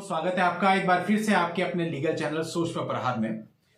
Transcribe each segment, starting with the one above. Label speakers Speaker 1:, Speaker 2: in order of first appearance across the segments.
Speaker 1: स्वागत है आपका एक बार फिर से आपके अपने लीगल चैनल सोच पर प्रहार में।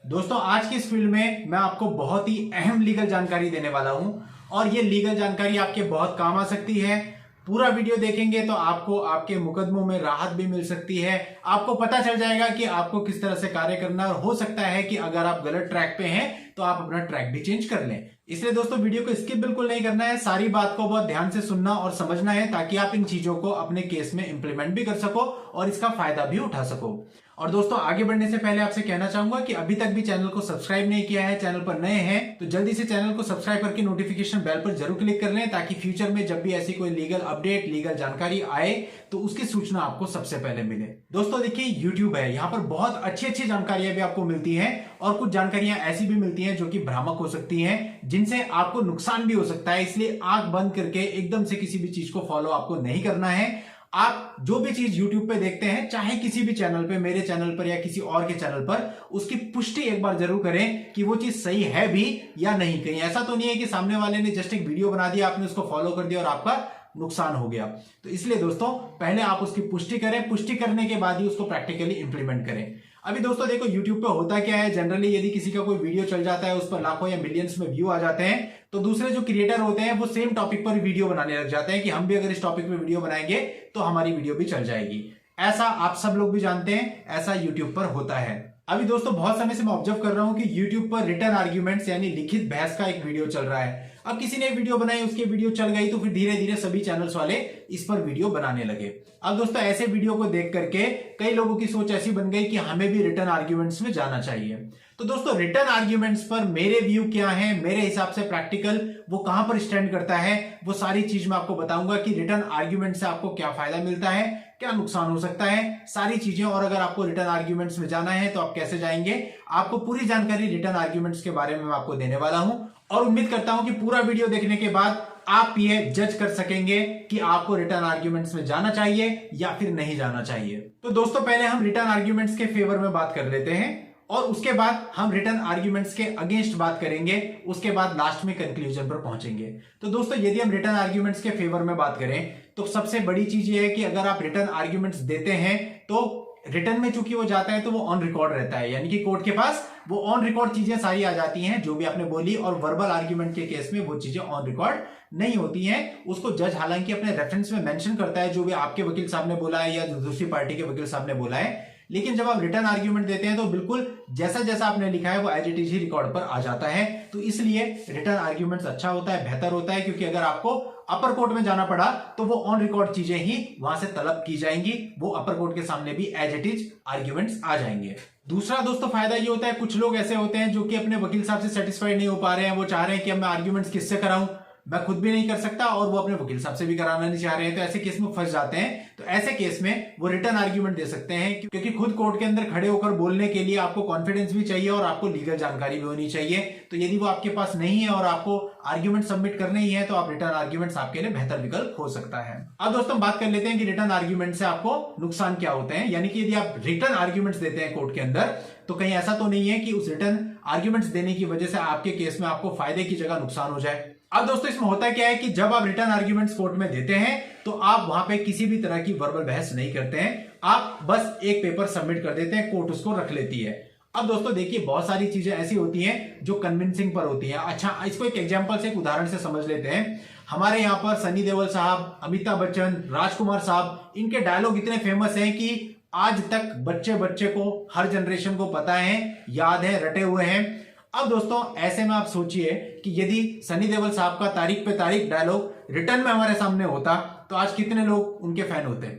Speaker 1: दोस्तों, आज की इस फील्ड में मैं आपको बहुत ही अहम लीगल जानकारी देने वाला हूं और ये लीगल जानकारी आपके बहुत काम आ सकती है। पूरा वीडियो देखेंगे तो आपको आपके मुकदमों में राहत भी मिल सकती है। आपको पता चल जाएगा कि आपको किस तरह से कार्य करना है और हो सकता है कि अगर आप गलत ट्रैक पे हैं तो आप अपना ट्रैक भी चेंज कर लें। इसलिए दोस्तों, वीडियो को स्किप बिल्कुल नहीं करना है, सारी बात को बहुत ध्यान से सुनना और समझना है ताकि आप इन चीजों को अपने केस में इंप्लीमेंट भी कर सको और इसका फायदा भी उठा सको। और दोस्तों, आगे बढ़ने से पहले आपसे कहना चाहूंगा कि अभी तक भी चैनल को सब्सक्राइब नहीं किया है, चैनल पर नए हैं तो जल्दी से चैनल को सब्सक्राइब करके नोटिफिकेशन बेल पर जरूर क्लिक कर लें ताकि फ्यूचर में जब भी ऐसी कोई लीगल अपडेट, लीगल जानकारी आए तो उसकी सूचना आपको सबसे पहले मिले। दोस्तों देखिए, यूट्यूब है, यहाँ पर बहुत अच्छी अच्छी जानकारियां भी आपको मिलती हैं और कुछ जानकारियां ऐसी भी मिलती हैं जो कि भ्रामक हो सकती हैं, जिनसे आपको नुकसान भी हो सकता है। इसलिए आंख बंद करके एकदम से किसी भी चीज को फॉलो आपको नहीं करना है। आप जो भी चीज YouTube पे देखते हैं, चाहे किसी भी चैनल पे, मेरे चैनल पर या किसी और के चैनल पर, उसकी पुष्टि एक बार जरूर करें कि वो चीज सही है भी या नहीं। कहीं ऐसा तो नहीं है कि सामने वाले ने जस्ट एक वीडियो बना दिया, आपने उसको फॉलो कर दिया और आपका नुकसान हो गया। तो इसलिए दोस्तों, पहले आप उसकी पुष्टि करें, पुष्टि करने के बाद ही उसको प्रैक्टिकली इंप्लीमेंट करें। अभी दोस्तों देखो, YouTube पे होता क्या है, जनरली यदि किसी का कोई वीडियो चल जाता है, उस पर लाखों या मिलियंस में व्यू आ जाते हैं, तो दूसरे जो क्रिएटर होते हैं वो सेम टॉपिक पर वीडियो बनाने लग जाते हैं कि हम भी अगर इस टॉपिक पे वीडियो बनाएंगे तो हमारी वीडियो भी चल जाएगी। ऐसा आप सब लोग भी जानते हैं, ऐसा YouTube पर होता है। अभी दोस्तों, बहुत समय से मैं ऑब्जर्व कर रहा हूं कि YouTube पर रिटन आर्ग्यूमेंट्स यानी लिखित बहस का एक वीडियो चल रहा है। अब किसी ने वीडियो बनाई, उसकी वीडियो चल गई तो फिर धीरे धीरे सभी चैनल्स वाले इस पर वीडियो बनाने लगे। अब दोस्तों, ऐसे वीडियो को देख करके कई लोगों की सोच ऐसी बन गई कि हमें भी रिटन आर्ग्यूमेंट्स में जाना चाहिए। तो दोस्तों, रिटन आर्ग्यूमेंट्स पर मेरे व्यू क्या है, मेरे हिसाब से प्रैक्टिकल वो कहां पर स्टैंड करता है, वो सारी चीज मैं आपको बताऊंगा कि रिटन आर्ग्यूमेंट से आपको क्या फायदा मिलता है, क्या नुकसान हो सकता है, सारी चीजें। और अगर आपको रिटन आर्ग्यूमेंट्स में जाना है तो आप कैसे जाएंगे, आपको पूरी जानकारी रिटन आर्ग्यूमेंट्स के बारे में मैं आपको देने वाला हूं। और उम्मीद करता हूं कि पूरा वीडियो देखने के बाद आप ये जज कर सकेंगे कि आपको रिटर्न आर्ग्यूमेंट्स में जाना चाहिए या फिर नहीं जाना चाहिए। तो दोस्तों, पहले हम रिटर्न आर्ग्यूमेंट्स के फेवर में बात कर लेते हैं और उसके बाद हम रिटर्न आर्ग्यूमेंट्स के अगेंस्ट बात करेंगे। उसके बाद लास्ट में कंक्लूजन पर पहुंचेंगे। तो दोस्तों, यदि हम रिटर्न आर्ग्यूमेंट्स के फेवर में बात करें तो सबसे बड़ी चीज ये है कि अगर आप रिटर्न आर्ग्यूमेंट्स देते हैं तो रिटर्न में चूंकि वो जाता है तो वो ऑन रिकॉर्ड रहता है, यानी कि कोर्ट के पास वो ऑन रिकॉर्ड चीजें सारी आ जाती हैं जो भी आपने बोली। और वर्बल आर्ग्यूमेंट के केस में वो चीजें ऑन रिकॉर्ड नहीं होती हैं। उसको जज हालांकि अपने रेफरेंस में मेंशन करता है जो भी आपके वकील साहब ने बोला है या दूसरी पार्टी के वकील साहब ने बोला है, लेकिन जब आप रिटर्न आर्ग्यूमेंट देते हैं तो बिल्कुल जैसा जैसा आपने लिखा है वो एज इट इज ही रिकॉर्ड पर आ जाता है। तो इसलिए रिटर्न आर्ग्यूमेंट्स अच्छा होता है, बेहतर होता है, क्योंकि अगर आपको अपर कोर्ट में जाना पड़ा तो वो ऑन रिकॉर्ड चीजें ही वहां से तलब की जाएंगी, वो अपर कोर्ट के सामने भी एज इट इज आर्ग्यूमेंट्स आ जाएंगे। दूसरा दोस्तों फायदा ये होता है, कुछ लोग ऐसे होते हैं जो कि अपने वकील साहब से सेटिस्फाइड नहीं हो पा रहे हैं, वो चाह रहे हैं कि अब मैं आर्ग्यूमेंट्स किससे कराऊं, मैं खुद भी नहीं कर सकता और वो अपने वकील साहब से भी कराना नहीं चाह रहे हैं, तो ऐसे केस में फंस जाते हैं। तो ऐसे केस में वो रिटर्न आर्ग्यूमेंट दे सकते हैं, क्योंकि खुद कोर्ट के अंदर खड़े होकर बोलने के लिए आपको कॉन्फिडेंस भी चाहिए और आपको लीगल जानकारी भी होनी चाहिए। तो यदि वो आपके पास नहीं है और आपको आर्ग्यूमेंट सबमिट करने ही है तो आप रिटर्न आर्ग्यूमेंट्स आपके लिए बेहतर विकल्प हो सकता है। अब दोस्तों, बात कर लेते हैं कि रिटर्न आर्ग्यूमेंट से आपको नुकसान क्या होते हैं। यानी कि यदि आप रिटर्न आर्ग्यूमेंट्स देते हैं कोर्ट के अंदर तो कहीं ऐसा तो नहीं है कि उस रिटर्न आर्ग्यूमेंट्स देने की वजह से आपके केस में आपको फायदे की जगह नुकसान हो जाए। अब दोस्तों, इसमें होता क्या है कि जब आप रिटर्न आर्ग्यूमेंट्स कोर्ट में देते हैं तो आप वहां पे किसी भी तरह की वर्बल बहस नहीं करते हैं, आप बस एक पेपर सबमिट कर देते हैं, कोर्ट उसको रख लेती है। अब दोस्तों देखिए, बहुत सारी चीजें ऐसी होती हैं जो कन्विंसिंग पर होती हैं। अच्छा, इसको एक एग्जांपल से, एक उदाहरण से समझ लेते हैं। हमारे यहाँ पर सनी देओल साहब, अमिताभ बच्चन, राजकुमार साहब, इनके डायलॉग इतने फेमस हैं कि आज तक बच्चे बच्चे को, हर जनरेशन को पता है, याद है, रटे हुए हैं। अब दोस्तों, ऐसे में आप सोचिए कि यदि सनी देओल साहब का तारीख पे तारीख डायलॉग रिटर्न में हमारे सामने होता तो आज कितने लोग उनके फैन होते।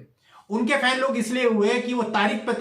Speaker 1: उनके फैन लोग इसलिए हुए कि वो तारीख पे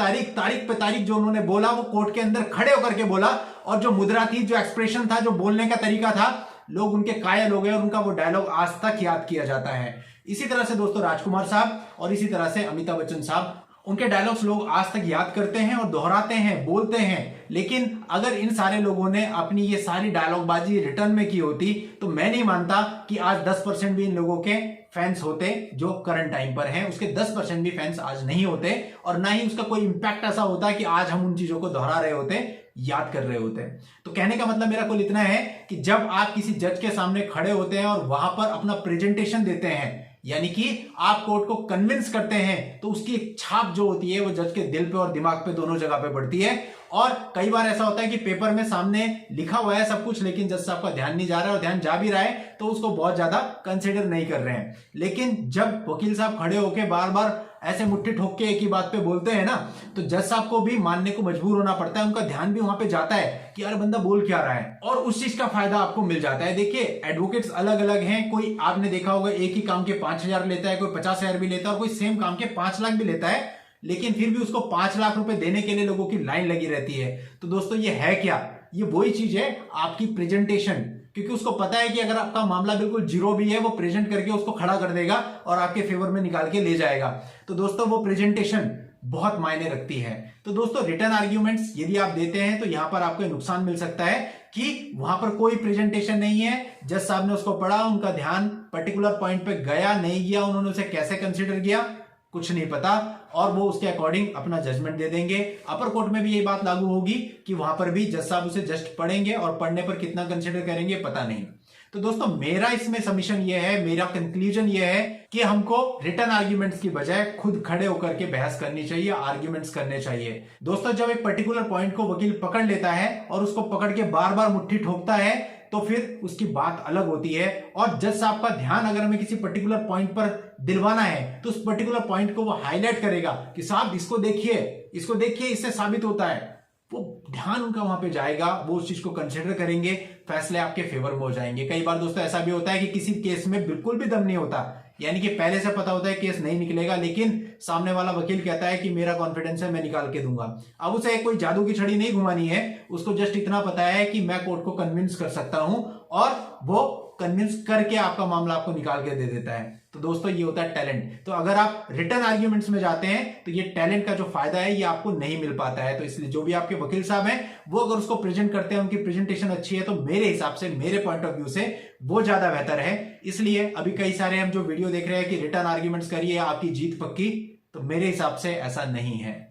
Speaker 1: तारीख जो उन्होंने बोला वो कोर्ट के अंदर खड़े होकर के बोला, और जो मुद्रा थी, जो एक्सप्रेशन था, जो बोलने का तरीका था, लोग उनके कायल हो गए और उनका वो डायलॉग आज तक याद किया जाता है। इसी तरह से दोस्तों राजकुमार साहब और इसी तरह से अमिताभ बच्चन साहब, उनके डायलॉग्स लोग आज तक याद करते हैं और दोहराते हैं, बोलते हैं। लेकिन अगर इन सारे लोगों ने अपनी ये सारी डायलॉगबाजी रिटर्न में की होती तो मैं नहीं मानता कि आज 10% भी इन लोगों के फैंस होते जो करंट टाइम पर हैं। उसके 10% भी फैंस आज नहीं होते और ना ही उसका कोई इंपैक्ट ऐसा होता कि आज हम उन चीजों को दोहरा रहे होते, याद कर रहे होते। तो कहने का मतलब मेरा कुल इतना है कि जब आप किसी जज के सामने खड़े होते हैं और वहां पर अपना प्रेजेंटेशन देते हैं, यानी कि आप कोर्ट को कन्विंस करते हैं तो उसकी एक छाप जो होती है वो जज के दिल पे और दिमाग पे दोनों जगह पे पड़ती है। और कई बार ऐसा होता है कि पेपर में सामने लिखा हुआ है सब कुछ, लेकिन जज साहब का ध्यान नहीं जा रहा है, और ध्यान जा भी रहा है तो उसको बहुत ज्यादा कंसिडर नहीं कर रहे हैं। लेकिन जब वकील साहब खड़े होकर बार बार ऐसे मुट्ठी ठोक के एक ही बात पे बोलते हैं ना, तो जज साहब को भी मानने को मजबूर होना पड़ता है। उनका ध्यान भी वहां पे जाता है कि यार बंदा बोल क्या रहा है, और उस चीज का फायदा आपको मिल जाता है। देखिए एडवोकेट्स अलग अलग हैं, कोई आपने देखा होगा एक ही काम के 5,000 लेता है, कोई 50,000 भी लेता है, और कोई सेम काम के 5 लाख भी लेता है, लेकिन फिर भी उसको 5 लाख रुपए देने के लिए लोगों की लाइन लगी रहती है। तो दोस्तों ये है क्या? ये वही चीज है आपकी प्रेजेंटेशन, क्योंकि उसको पता है कि अगर आपका मामला बिल्कुल जीरो भी है वो प्रेजेंट करके उसको खड़ा कर देगा और आपके फेवर में निकाल के ले जाएगा। तो दोस्तों वो प्रेजेंटेशन बहुत मायने रखती है। तो दोस्तों रिटर्न आर्ग्यूमेंट्स यदि आप देते हैं तो यहां पर आपको नुकसान मिल सकता है कि वहां पर कोई प्रेजेंटेशन नहीं है, जज साहब ने उसको पढ़ा, उनका ध्यान पर्टिकुलर पॉइंट पे गया नहीं गया, उन्होंने उसे कैसे कंसिडर किया कुछ नहीं पता, और वो उसके अकॉर्डिंग अपना जजमेंट दे देंगे। अपर कोर्ट में भी ये बात लागू होगी कि वहां पर भी जज साहब उसे जस्ट पढ़ेंगे और पढ़ने पर कितना कंसिडर करेंगे पता नहीं। तो दोस्तों मेरा इसमें सबमिशन ये है, मेरा कंक्लूजन ये है कि हमको रिटर्न आर्ग्यूमेंट्स की बजाय खुद खड़े होकर के बहस करनी चाहिए, आर्ग्यूमेंट्स करने चाहिए। दोस्तों जब एक पर्टिकुलर पॉइंट को वकील पकड़ लेता है और उसको पकड़ के बार बार मुट्ठी ठोकता है तो फिर उसकी बात अलग होती है। और जज साहब का ध्यान अगर हमें किसी पर्टिकुलर पॉइंट पर दिलवाना है तो उस पर्टिकुलर पॉइंट को वो हाईलाइट करेगा कि साहब इसको देखिए, इसको देखिए, इससे साबित होता है। वो ध्यान उनका वहां पे जाएगा, वो उस चीज को कंसिडर करेंगे, फैसले आपके फेवर में हो जाएंगे। कई बार दोस्तों ऐसा भी होता है कि किसी केस में बिल्कुल भी दम नहीं होता, यानी कि पहले से पता होता है केस नहीं निकलेगा, लेकिन सामने वाला वकील कहता है कि मेरा कॉन्फिडेंस है, मैं निकाल के दूंगा। अब उसे कोई जादू की छड़ी नहीं घुमानी है, उसको जस्ट इतना पता है कि मैं कोर्ट को कन्विंस कर सकता हूं, और वो कन्विंस करके आपका मामला आपको निकाल के दे देता है। तो दोस्तों ये होता है टैलेंट। तो अगर आप रिटर्न आर्ग्यूमेंट्स में जाते हैं तो ये टैलेंट का जो फायदा है ये आपको नहीं मिल पाता है। तो इसलिए जो भी आपके वकील साहब हैं वो अगर उसको प्रेजेंट करते हैं, उनकी प्रेजेंटेशन अच्छी है, तो मेरे हिसाब से, मेरे पॉइंट ऑफ व्यू से वो ज्यादा बेहतर है। इसलिए अभी कई सारे हम जो वीडियो देख रहे हैं कि रिटर्न आर्ग्यूमेंट्स करिए आपकी जीत पक्की, तो मेरे हिसाब से ऐसा नहीं है।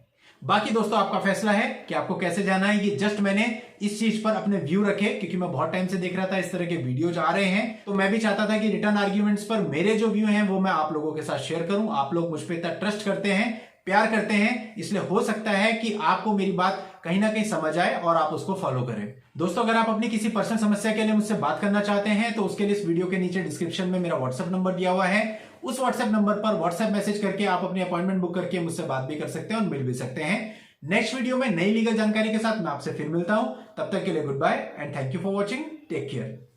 Speaker 1: बाकी दोस्तों आपका फैसला है कि आपको कैसे जाना है। ये जस्ट मैंने इस चीज पर अपने व्यू रखे, क्योंकि मैं बहुत टाइम से देख रहा था इस तरह के वीडियोज आ रहे हैं, तो मैं भी चाहता था कि रिटर्न आर्ग्यूमेंट्स पर मेरे जो व्यू हैं वो मैं आप लोगों के साथ शेयर करूं। आप लोग मुझ पर इतना ट्रस्ट करते हैं, प्यार करते हैं, इसलिए हो सकता है कि आपको मेरी बात कहीं ना कहीं समझ आए और आप उसको फॉलो करें। दोस्तों अगर आप अपनी किसी पर्सनल समस्या के लिए मुझसे बात करना चाहते हैं तो उसके लिए इस वीडियो के नीचे डिस्क्रिप्शन में मेरा व्हाट्सएप नंबर दिया हुआ है। उस व्हाट्सएप नंबर पर व्हाट्सएप मैसेज करके आप अपनी अपॉइंटमेंट बुक करके मुझसे बात भी कर सकते हैं और मिल भी सकते हैं। नेक्स्ट वीडियो में नई लीगल जानकारी के साथ मैं आपसे फिर मिलता हूं। तब तक के लिए goodbye and thank you for watching. Take care.